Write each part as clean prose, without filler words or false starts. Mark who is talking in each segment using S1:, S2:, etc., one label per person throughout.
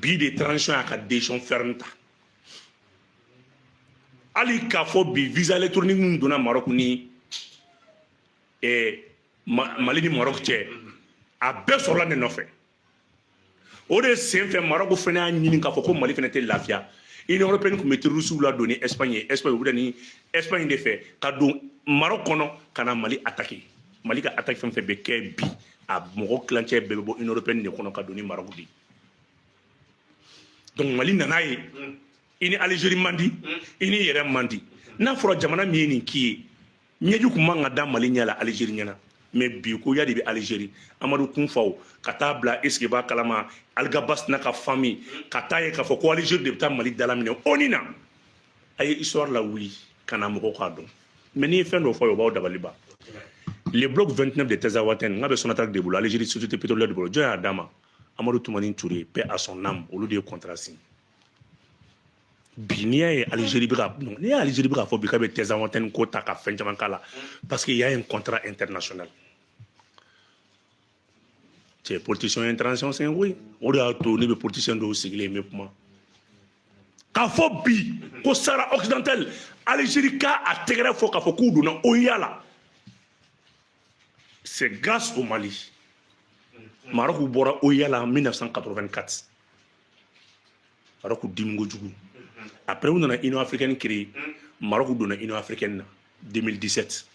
S1: bi de transition à décision ferme ta ali k'a fɔ bi visa électronique min donna Maroc ni Mali ni Maroc cɛ a bɛɛ sɔrɔla ne nɔfɛ o de sen fɛ Maroc fɛnɛ y'a ɲini k'a fɔ ko Mali fɛnɛ tɛ lafiya Union européenne tun bɛ terroriste la don ni Espagne Espagne u bɛ ni Espagne de fɛ ka don Maroc kɔnɔ ka na Mali attaquer Mali ka attaque fɛn fɛn bɛ kɛ bi a mɔgɔ kilancɛ bɛɛ bɛ bɔ Union européenne de kɔnɔ ka don ni Maroc de donc Mali nana ye ini Algérie mandi ini yɛrɛ mandi n'a fɔra jamana min ye nin k'i ye ɲɛji kun man ka da Mali ɲɛ la Algérie ɲɛna mais bi ko ya de bɛ Algérie Amadou Kounfaw ka taa bila est-ce b'a kalama Algabas n'a ka famille ka taa ye k'a fɔ ko Algérie de bɛ taa Mali dalaminɛ ONU na a ye histoire la wuli ka na mɔgɔw k'a dɔn mais n'i ye fɛn dɔ fɔ o b'aw dabali ban les blocs 29 de Tazawaten n'a bɛ Sonatrach de bolo Algérie société pétrolière de bolo jɔn y'a d'a ma Amadou Toumani Touré paix à son âme olu de ye contrat signé bi n'i y'a ye Algérie bɛ ka n'i y'a Algérie bɛ k'a fɔ bi k'a bɛ Tazawaten ko ta ka fɛn caman k'a la parce que y a un contrat international cɛ politicien international sɛgɛn koyi o de y'a to ne bɛ politicien dɔw sigilen n bɛ kuma k'a fɔ bi ko Sahara occidental Algérie k'a tɛgɛrɛ fɔ k'a fɔ k'u donna OUA la c'est grâce au Mali Maroc bɔra OUA la en 1984 Maroc dimi kojugu après u nana Union africaine créée Maroc donna Union africaine na 2017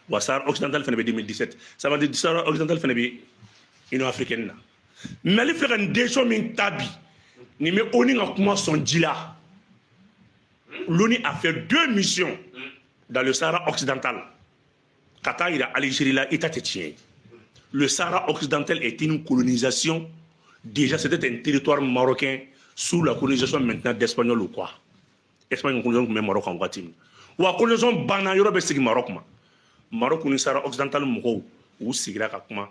S1: wa Sahara occidental fɛnɛ bɛ 2017 ça veut dire Sahara occidental fɛnɛ bɛ Union africaine na Mali filɛ ka nin décision min ta bi nin bɛ ONU ka kuma sɔn ji la l'ONU a fait 2 missions dans le Sahara occidental ka taa yira Algérie la état tɛ tiɲɛ le Sahara occidental est une colonisation déjà c'était un territoire marocain sous la colonisation maintenant d'Espagnol ou quoi Espagne colonisation tun bɛ Maroc kan waati min wa colonisation banna yɔrɔ bɛ segin Maroc ma Maroc ni Sahara occidental mɔgɔw u sigira ka kuma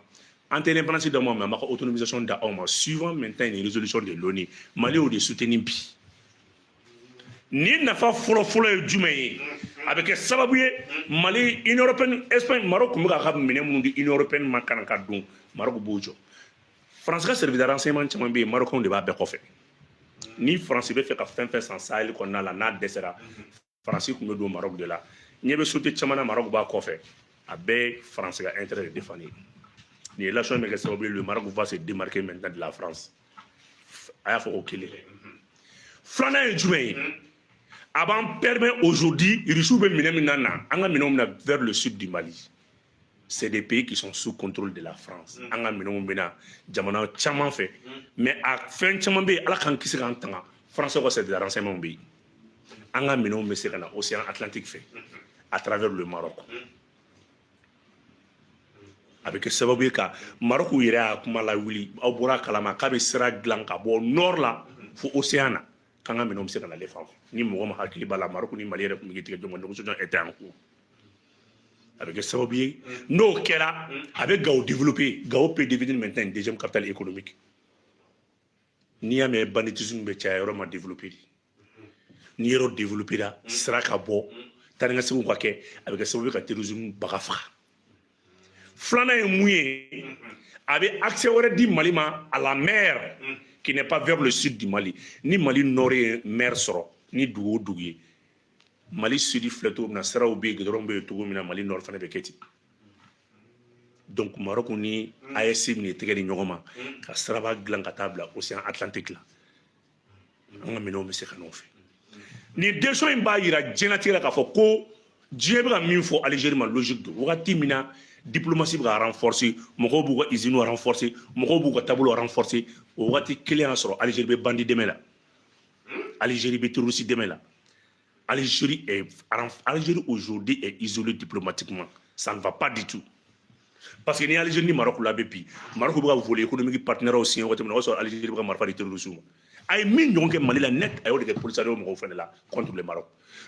S1: an tɛ indépendance d'aw ma mais an b'a ka autonomisation da aw ma suivant maintenant une résolution de l'ONU Mali y'o de soutenir bi ni nafa fɔlɔ-fɔlɔ ye jumɛn ye a bɛ kɛ sababu ye Mali Union européenne Espagne Maroc tun bɛ k'a ka minɛ minnu di Union européenne ma kana ka don Maroc b'o jɔ France ka service de renseignement caman bɛ yen Marocains de b'a bɛɛ kɔfɛ ni France bɛ fɛ ka fɛn fɛn san Sahel kɔnɔna la n'a dɛsɛra France tun bɛ don Maroc de la ɲɛ bɛ sauté caman na Maroc b'a kɔfɛ a bɛɛ France ka intérêt de défendre ni relation bɛ kɛ sababu ye le Maroc va se démarquer maintenant de la France a y'a fɔ o kelen filanan ye jumɛn ye a b'an permet aujourd'hui Russie bɛ minɛ min na an ka minɛnw bɛna vers le sud du Mali c'est des pays qui sont sous contrôle de la France an ka minɛnw bɛna jamana caman fɛ mais a fɛn caman bɛ yen Ala k'an kisi k'an tanga France ka service de renseignement bɛ yen an ka minɛnw bɛ se ka na Océan Atlantique fɛ à travers le Maroc a bɛ kɛ sababu ye ka Maroc yɛrɛ y'a kuma lawuli aw bɔra a kalama k'a bɛ sira dilan ka bɔ nord la fo Océan na k'an ka minɛnw bɛ se ka na ale fan fɛ ni mɔgɔ ma hakili b'a la Maroc ni Mali yɛrɛ tun bɛ tigɛ ɲɔgɔn négociation était en cours a bɛ kɛ sababu ye n'o kɛra a bɛ Gao développer Gao peut devenir maintenant une deuxième capitale économique n'i y'a mɛn banditisme bɛ caya yɔrɔ ma développer ni yɔrɔ développer la sira ka bɔ taa ni ka seginw ka kɛ a bɛ kɛ sababu ye ka terrorisme baga faga filanan ye mun ye a bɛ accès wɛrɛ di Mali ma à la mer qui n'est pas vers le sud du Mali ni Mali nord ye mer sɔrɔ ni dugu o dugu ye Mali sud filɛ cogo min na siraw bɛ yen goudron bɛ yen cogo min na Mali nord fana bɛ kɛ ten donc Maroc ni AES min ye tɛgɛ di ɲɔgɔn ma ka siraba dilan ka taa bila Océan Atlantique la an ka minɛnw bɛ se ka n'o fɛ nin décision in b'a yira diɲɛlatigɛ la k'a fɔ ko diɲɛ bɛ ka min fɔ Algérie ma logique don wagati min na diplomatie bɛ ka renforcer mɔgɔw b'u ka usines renforcer mɔgɔw b'u ka taabolo renforcer o wagati kelen y'a sɔrɔ Algérie bɛ bandi dɛmɛ la Algérie bɛ terroriste dɛmɛ la Algérie aujourd'hui est isolée diplomatiquement ça ne va pas du tout parce que ni Algérie ni Maroc la bɛ bi Maroc bɛ ka volet économique partenaire signé wagati min na o y'a sɔrɔ Algérie bɛ ka marifa di terroriste ma a ye min ɲɔgɔn kɛ Mali la net a y'o de kɛ Polisario mɔgɔw fana la contre le Maroc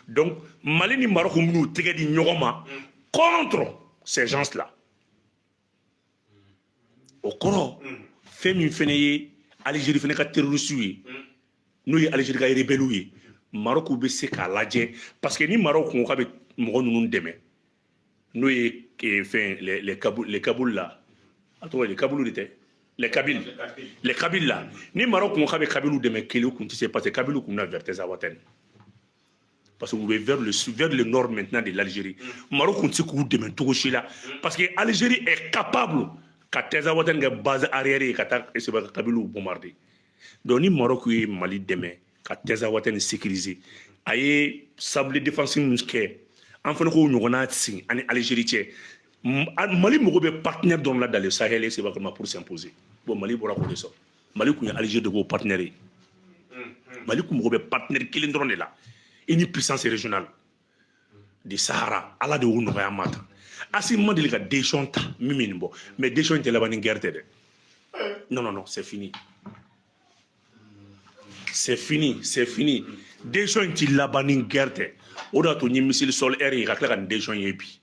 S1: donc Mali ni Maroc minnu tɛgɛ di ɲɔgɔn ma contre ces gens-là o kɔrɔ fɛn min fɛnɛ ye Algérie fɛnɛ ka terroriste ye n'o ye Algérie ka rebelle ye Maroc bɛ se k'a lajɛ parce que ni Maroc ko k'a bɛ mɔgɔ ninnu dɛmɛ n'o ye fɛn les Kaboul la a tɔgɔ ye Kaboul de tɛ Les Kabyles. Les Kabyles là. Ni Maroc, on a Kabyles de Mekele, qu'on ne sait pas, c'est Kabyles qu'on a vers Tezawaten. Parce que vous êtes vers le nord maintenant de l'Algérie. Maroc, on sait que vous demain tout là. Parce que l'Algérie est capable, quand Tezawaten est base arrière et que c'est Kabyles bombardé. Donc, ni Maroc est Mali demain, quand Tezawaten est sécurisé, aye sable défensif musqué, enfin, on a signé en Algérie. Mali moko be partenaire dans le Sahel c'est vraiment pour s'imposer. Bon Mali bora ko ça. Mali ko Algérie de go partenaire. Mali ko moko be partenaire kilin drone là. Une puissance régionale du Sahara ala de wono ya mata. Asi mandeli ka déchonta mimini bo mais déchonte la bani guerre de. Non, c'est fini. C'est fini. Déchonte la bani guerre. Oda to ni missile sol air ka kla kan déchon yepi.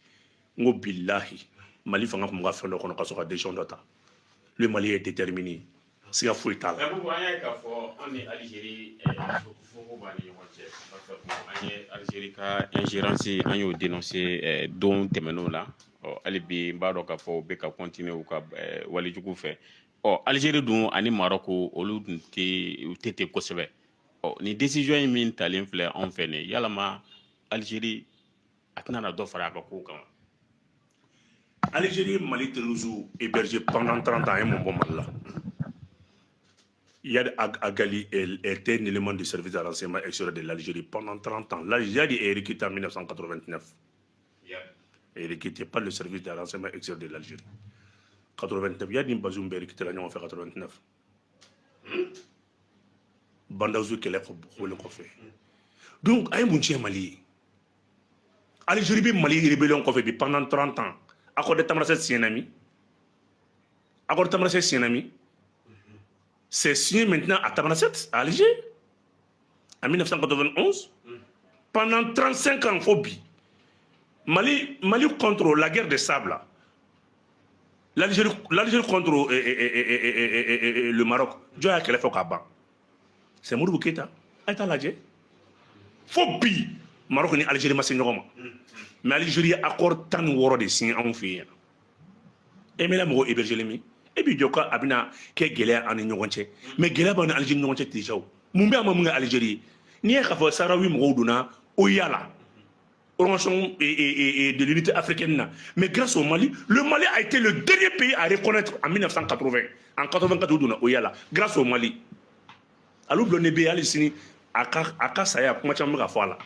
S1: Ngo billahi Mali fanga ko faire le kono ka soka décision data le Mali est déterminé c'est la fouille tal
S2: on est Algérie faut bani Algérie ka ingérence an yo dénoncer don temeno là ali bi mbado ka fo be ka continuer ou ka wali jugu fait Algérie dun ani Maroc olu tete kosebe ni décision yi min talen fleur en fait ne yalama Algérie atna na do fara ka ko kan
S1: Algérie, Mali, Telouzou, hébergé pendant 30 ans, mon bon mal là. Yad Agali était un élément de service à l'enseignement extérieur de l'Algérie pendant 30 ans. L'Algérie est recruté en 1989. Et recruté par le service de l'enseignement extérieur de l'Algérie. 89, Yad Nimbazoum est recruté l'année en fait 89. Bandaouzou qui est le fait. Donc, aïe mon chien Mali. Algérie, Mali, rébellion qu'on fait pendant 30 ans. Accord de Tamaracet, c'est un ami. C'est signé maintenant à Tamaracet, à Alger, en 1991. Pendant 35 ans, phobie. Mali contre la guerre des sables. L'Algérie contre le Maroc. Dieu a quel effort qu'à c'est Mourou Keita. Aïta l'Algérie. Phobie. Maroc et Algérie, ma seigneur. Mais Algérie accord tant de de signes en fait. Et mais là, moi, héberger les mi. Et puis, Djoka, Abina, qui est guélé en Nyoganche. Mais guélé en Algérie, Nyoganche déjà. Moumbé à Mamouga Algérie. Ni à Kafa Sarawi Mourouduna, Oyala. Organisation de l'unité africaine. Mais grâce au Mali, le Mali a été le dernier pays à reconnaître en 1980. En 84, Oyala. Grâce au Mali. Alors, le Nébé Alisini, Aka Saya, comment tu as fait là?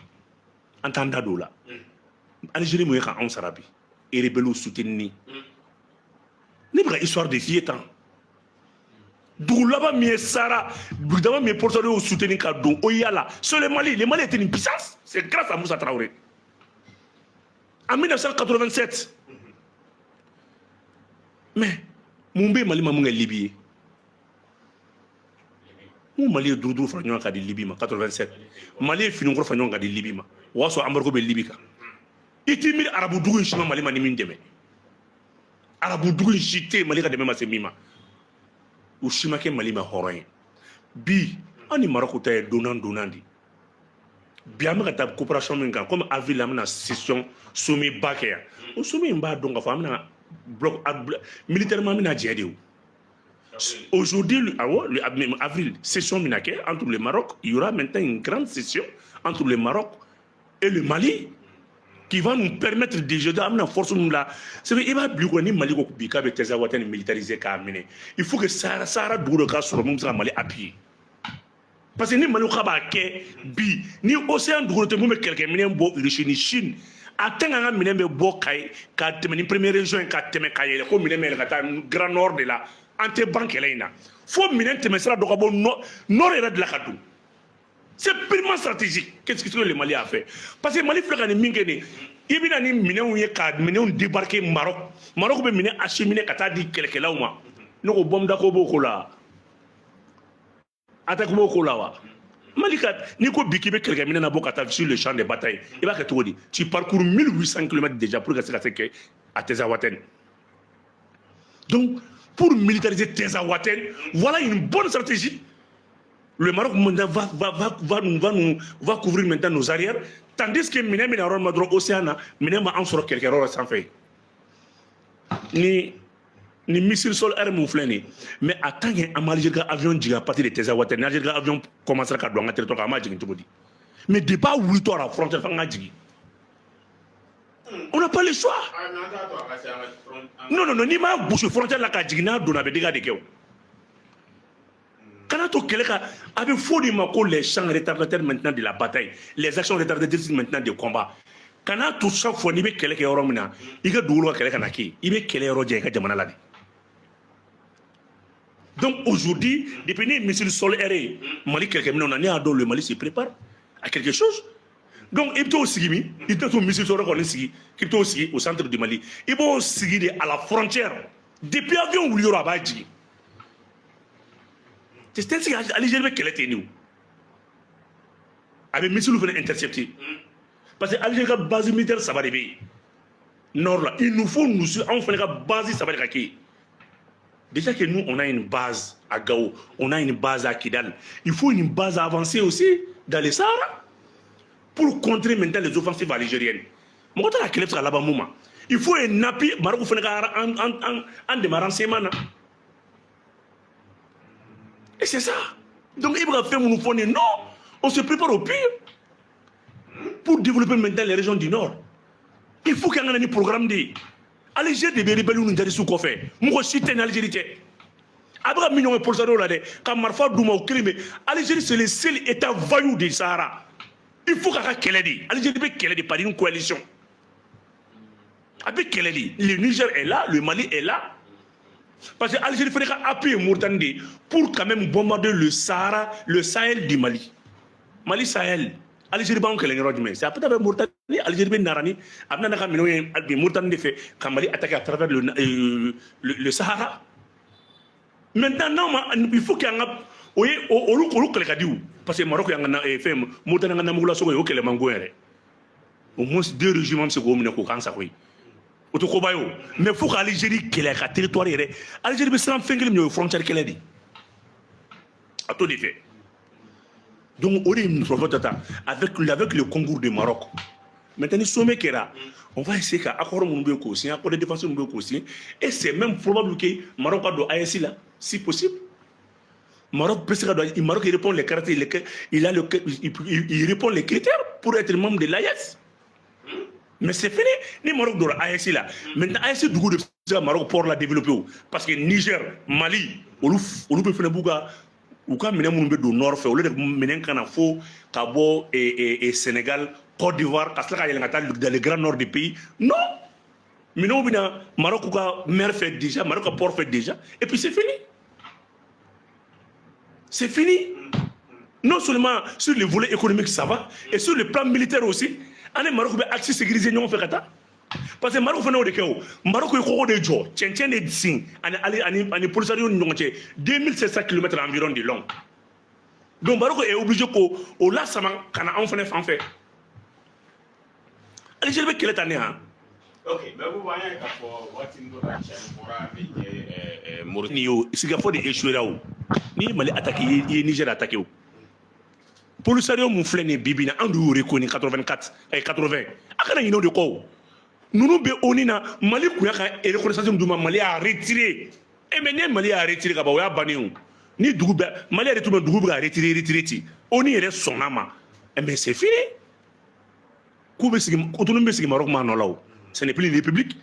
S1: Entendez là. Algérie mouille en Sarabi et rebelle soutenu. N'est pas histoire de filles tant. D'où là-bas mieux Sara, d'abord mieux porteur au soutenu cadeau. Oyala, sur les Mali étaient une puissance. C'est grâce à Moussa Traoré. En 1987. Mais Moumbé Mali m'a mouillé Libye. Mali Doudou Fagnon a dit Libye 87. Mali Finongro Fagnon a dit Libye. Ouasso Ambargo Libye. Itimir arabu dugu shima Mali mani min deme arabu dugu shite Mali ka deme ma se mima u shima ke Mali ma horon bi ani Maroc ta donandi bi am ka ta coopération min kan comme avril amna session sommet baké o sommet mba donc fa amna bloc militairement mina djédé aujourd'hui le avril session minake entre le Maroc il y aura maintenant une grande session entre le Maroc et le Mali qui va nous permettre déjà d'amener force nous là. C'est vrai, il va oublier ni Mali ko bika be Tezawaten militarisé ka amener. Il faut que Sahara douro ka sur nous Mali appuyer. Parce que ni Mali ko ba ke bi ni océan douro te mo quelqu'un minen bo Chine atanga minen be bo kay ka teme ni première région ka teme kayele ko minen me ka grand nord de là ante banque là faut minen teme sera do ko nord era de la kadou. C'est purement stratégique. Qu'est-ce que le Mali a fait? Parce que le Mali fait que il y a des mineurs qui débarqué au Maroc. Le Maroc a miné acheminé kata di quelques là ou moi. Nous avons bombe d'akobo kola. Attaque kola wa. Malika, ni ko biki be quelqu'un miné na bokata sur le champ de bataille. Il va que tu dis, tu parcours 1800 km déjà pour que ça que à Tezawaten. Donc pour militariser Tezawaten, voilà une bonne stratégie. Le Maroc va couvrir maintenant nos arrières, tandis que Minem et Madro Océana, Minem va en sortir quelques heures sans faire. Ni ni missile sol air mon flani mais attends un Algérie ka avion jiga à partir de Tezawate ni Algérie ka avion commencer ka do nga territoire ma jigi tugudi mais débat oui toi la frontière fa nga jigi on n'a pas le choix non ni ma bouche frontière la ka jigi na do na be diga de kew quand on avait faux les champs retardateurs maintenant de la bataille, les actions retardateurs maintenant de combat. Quand on tout chaque fois, il y a quelqu'un qui est au Romana, il y a quelqu'un qui est au Romana. Donc aujourd'hui, depuis les missiles sol aérés, Mali, quelqu'un on a le Mali se prépare à quelque chose. Donc il faut aussi, il faut un missile sol aéré, il faut aussi au centre du Mali, il faut aussi à la frontière. Depuis l'avion où il y aura Badji. C'est ainsi qu'Algérie qu'elle était nous. Avec missile nous intercepter. Parce que l'Algérie a une base militaire, ça va arriver. Nord là, il nous faut nous on fait une base, ça va arriver. Déjà que nous on a une base à Gao, on a une base à Kidal. Il faut une base avancée aussi dans les Sahara pour contrer maintenant les offensives algériennes. Mon côté la clé sera là-bas moment. Il faut un appui, Maroc fait en démarrant ces manas. Et c'est ça. Donc, il va faire mon fond. Non, on se prépare au pire pour développer maintenant les régions du Nord. Il faut qu'il y ait un programme de Algérie de rebelles nous dire ce qu'on fait. Moi, je suis en Algérie. Après, millions de personnes là, quand Marfa Douma au crime, Algérie c'est le seul État voyou du Sahara. Il faut qu'il y ait un Algérie peut qu'elle ait par une coalition. Avec quelle dit, le Niger est là, le Mali est là. Parce que l'Algérie ferait appuyer Mauritanie pour quand même bombarder le Sahara, le Sahel du Mali. Mali Sahel. Algérie banque les héros du Mali. C'est après avec Mauritanie, Algérie ben Narani, après n'a qu'à Mauritanie fait quand Mali attaque à travers le Sahara. Maintenant non, il faut qu'il y ait un oui, au look les caddiou parce que Maroc y a un fait Mauritanie n'a pas eu au que les mangouères. Au moins deux régiments se gomment au Kansa oui. Mais il faut que l'Algérie ait un territoire. L'Algérie se rend fingre aux frontières qu'elle a dit. À tout effet. Donc, on est une avec le concours du Maroc. Maintenant, sommet qui est là, on va essayer qu'à accord mon béco aussi, accord de défense mon béco aussi. Et c'est même probable que le Maroc a de ASI là, si possible. Maroc il répond les caractères, il répond les critères pour être membre de l'AES. Mais c'est fini, ni Maroc dans l'AES là. Maintenant, AES du coup de Maroc pour la développer. Parce que Niger, Mali, on peut faire bouga, ou quand on peut du nord, on peut mener Kanafo, Cabo et Sénégal, Côte d'Ivoire, dans le grand nord du pays. Non! Mais non, Maroc a mer fait déjà, Maroc a port fait déjà, et puis c'est fini. C'est fini. Non seulement sur le volet économique, ça va, et sur le plan militaire aussi. Ane Maroc be accès sécurisé non fait kata parce que Maroc fana o de keo Maroc ko de jo tchétchèn de sin ani polisario ndonche 2700 km environ de long. Donc Maroc est obligé ko o la sama kana en fait allez je vais quelle année hein.
S2: OK mais vous voyez que what in do action pour avec
S1: Mauritanie Singapore de échoué là ni Mali attaquer Niger attaquer. Polisario mon flène bibina andu reconnu 84 et 80 akana yino de ko nous be onina Mali kuya ka reconnaissance du Mali a retiré et maintenant Mali a retiré ka ba ya bani ni dugu Mali a retiré dugu a retiré ti oni ere sonama mais c'est fini ku be sigi autonomie be sigi Maroc ma no law ce n'est plus une république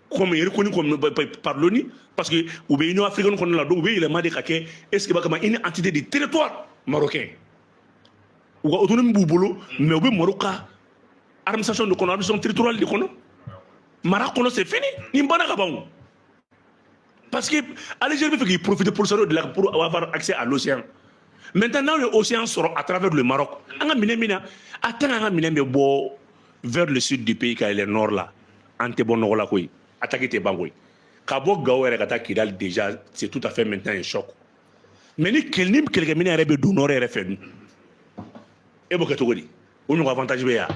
S1: comme il est reconnu comme par l'ONU parce que ou be Union africaine qu'on la do be il a demandé que est-ce que ba comme une entité de territoire marocain ou autonomie boubolo mais au Maroc administration de administration territoriale de kono Maroc c'est fini ni mbana ka bango parce que Algérie veut qu'il profite pour avoir accès à l'océan. Maintenant l'océan sort à travers le Maroc anga mina attends anga mina me bo vers le sud du pays car le nord là ante bono la koy attaquer te bangoy ka bo gawere ka ta Kidal déjà c'est tout à fait maintenant un choc mais ni quelqu'un mina rebe do nord rebe fait et beaucoup de on a avantage bien.